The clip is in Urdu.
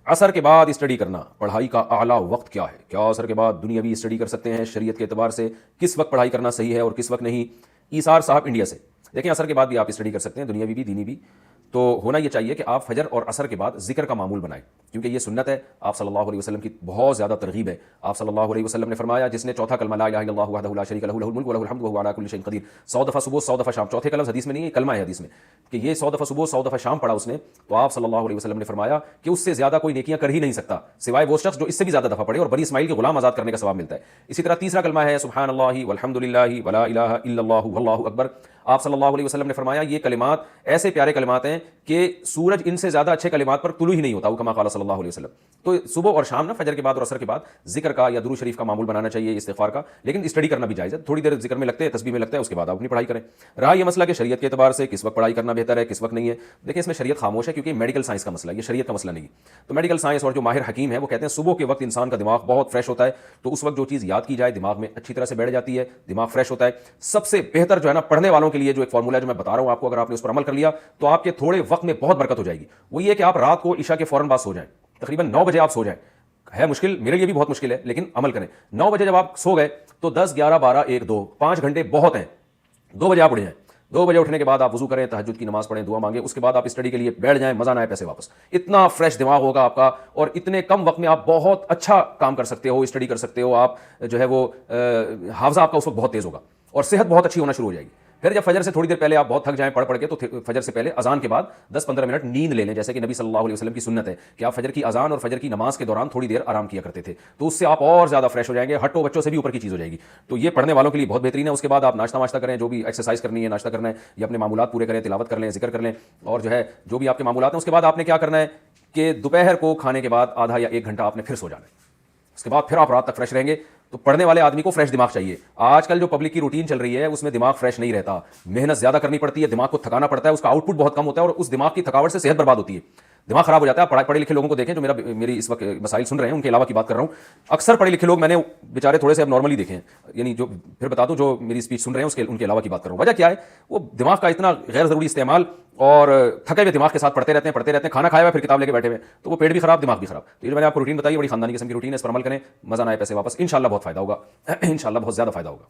عصر کے بعد اسٹڈی کرنا پڑھائی کا اعلیٰ وقت کیا ہے؟ کیا عصر کے بعد دنیاوی اسٹڈی کر سکتے ہیں؟ شریعت کے اعتبار سے کس وقت پڑھائی کرنا صحیح ہے اور کس وقت نہیں؟ ایثار صاحب انڈیا سے دیکھیں، عصر کے بعد بھی آپ اسٹڈی کر سکتے ہیں، دنیاوی بھی دینی بھی. تو ہونا یہ چاہیے کہ آپ فجر اور عصر کے بعد ذکر کا معمول بنائیں، کیونکہ یہ سنت ہے. آپ صلی اللہ علیہ وسلم کی بہت زیادہ ترغیب ہے. آپ صلی اللہ علیہ وسلم نے فرمایا جس نے چوتھا کلمہ لا الہ الا اللہ وحدہ لا شریک لہ لہ الملک ولہ الحمد وہو علی کل شیء قدیر 100 دفعہ صبح 100 دفعہ شام، چوتھے کا لفظ حدیث میں نہیں ہے، کلمہ ہے حدیث میں کہ یہ 100 دفعہ صبح 100 دفعہ شام پڑھا اس نے، تو آپ صلی اللہ علیہ وسلم نے فرمایا کہ اس سے زیادہ کوئی نیکیاں کر ہی نہیں سکتا سوائے وہ شخص جو اس سے بھی زیادہ دفعہ پڑھے، اور بنی اسماعیل کے غلام آزاد کرنے کا ثواب ملتا ہے. اسی طرح تیسرا کلمہ ہے سبحان اللہ والحمد للہ ولا الہ الا اللہ واللہ اکبر. آپ صلی اللہ علیہ وسلم نے فرمایا یہ کلمات ایسے پیارے کلمات ہیں کہ سورج ان سے زیادہ اچھے کلمات پر طلوع ہی نہیں ہوتا، وہ کما قال صلی اللہ علیہ وسلم. تو صبح اور شام نا، فجر کے بعد اور عصر کے بعد ذکر کا یا درود شریف کا معمول بنانا چاہیے، استغفار کا. لیکن اسٹڈی کرنا بھی جائز ہے، تھوڑی دیر ذکر میں لگتے ہیں، تسبیح میں لگتا ہے، اس کے بعد آپ اپنی پڑھائی کریں. رہا یہ مسئلہ کہ شریعت کے اعتبار سے کس وقت پڑھائی کرنا بہتر ہے کس وقت نہیں ہے، دیکھیں اس میں شریعت خاموش ہے کیونکہ میڈیکل سائنس کا مسئلہ ہے، یہ شریعت کا مسئلہ نہیں ہے. تو میڈیکل سائنس اور جو ماہر حکیم ہے وہ کہتے ہیں صبح کے وقت انسان کا دماغ بہت فریش ہوتا ہے، تو اس وقت جو چیز یاد کی جائے دماغ میں اچھی طرح سے بیٹھ جاتی ہے، دماغ فریش ہوتا ہے. سب سے بہتر جو ہے نا پڑھنے والوں کے لیے جو ایک فارمولا ہے جو میں بتا رہا ہوں آپ کو، اگر آپ نے اس پر عمل کر لیا تو آپ کے تھوڑے وقت میں بہت برکت ہو جائے گی. وہ یہ کہ آپ رات کو عشاء کے فوراً بعد سو جائیں، تقریباً 9 بجے آپ سو جائیں. ہے مشکل، میرے لیے بھی بہت مشکل ہے، لیکن عمل کریں. 9 بجے جب آپ سو گئے تو 10 11 12 1 2 5 گھنٹے بہت ہیں. 2 بجے آپ اٹھ جائیں، 2 بجے اٹھنے کے بعد آپ وضو کریں، تہجد کی نماز پڑھیں، دعا مانگیں، اس کے بعد آپ اسٹڈی کے لیے بیٹھ جائیں، مزہ نہ آئے پیسے واپس. اتنا فریش دماغ ہوگا آپ کا، اور اتنے کم وقت میں آپ بہت اچھا کام کر سکتے ہو، اسٹڈی کر سکتے ہو. آپ جو ہے وہ حافظہ آپ کا اس وقت بہت تیز ہوگا اور صحت بہت اچھی ہونا شروع ہو جائے گی. پھر جب فجر سے تھوڑی دیر پہلے آپ بہت تھک جائیں پڑھ کے، تو فجر سے پہلے اذان کے بعد 10-15 منٹ نیند لے لیں، جیسے کہ نبی صلی اللہ علیہ وسلم کی سنت ہے کہ آپ فجر کی اذان اور فجر کی نماز کے دوران تھوڑی دیر آرام کیا کرتے تھے، تو اس سے آپ اور زیادہ فریش ہو جائیں گے، ہٹو بچوں سے بھی اوپر کی چیز ہو جائے گی. تو یہ پڑھنے والوں کے لیے بہت بہترین ہے. اس کے بعد آپ ناشتہ کریں، جو بھی ایکسرسائز کرنی ہے، ناشتہ کرنا ہے یا اپنے معمولات پورے کریں، تلاوت کر لیں، ذکر کر لیں، اور جو ہے جو بھی آپ کے معمولات ہیں. اس کے بعد آپ نے کیا کرنا ہے کہ دوپہر کو کھانے کے بعد آدھا یا 1 گھنٹہ آپ نے پھر سو جانا ہے. اس کے بعد پھر آپ رات تک فریش رہیں گے. تو پڑھنے والے آدمی کو فریش دماغ چاہیے. آج کل جو پبلک کی روٹین چل رہی ہے اس میں دماغ فریش نہیں رہتا، محنت زیادہ کرنی پڑتی ہے، دماغ کو تھکانا پڑتا ہے، اس کا آؤٹ پٹ بہت کم ہوتا ہے، اور اس دماغ کی تھکاوٹ سے صحت برباد ہوتی ہے، دماغ خراب ہو جاتا ہے. پڑھے لکھے لوگوں کو دیکھیں جو میری اس وقت مسائل سن رہے ہیں، ان کے علاوہ کی بات کر رہا ہوں. اکثر پڑھے لکھے لوگ میں نے بیچارے تھوڑے سے اب نارملی دیکھے ہیں، یعنی جو پھر بتا دوں جو میری اسپیچ سن رہے ہیں ان کے علاوہ کی بات کر رہا ہوں. وجہ کیا ہے؟ وہ دماغ کا اتنا غیر ضروری استعمال اور تھکے ہوئے دماغ کے ساتھ پڑھتے رہتے ہیں، کھانا کھایا ہوا پھر کتاب لے کے بیٹھے ہوئے، تو وہ پیٹ بھی خراب، دماغ بھی خراب. تو یہ میں نے آپ کو روٹین بتائی، بڑی خاندانی قسم کی روٹین ہے، اس پر عمل کریں، مزہ نہ آئے پیسے واپس، انشاءاللہ بہت فائدہ ہوگا، انشاءاللہ بہت زیادہ فائدہ ہوگا.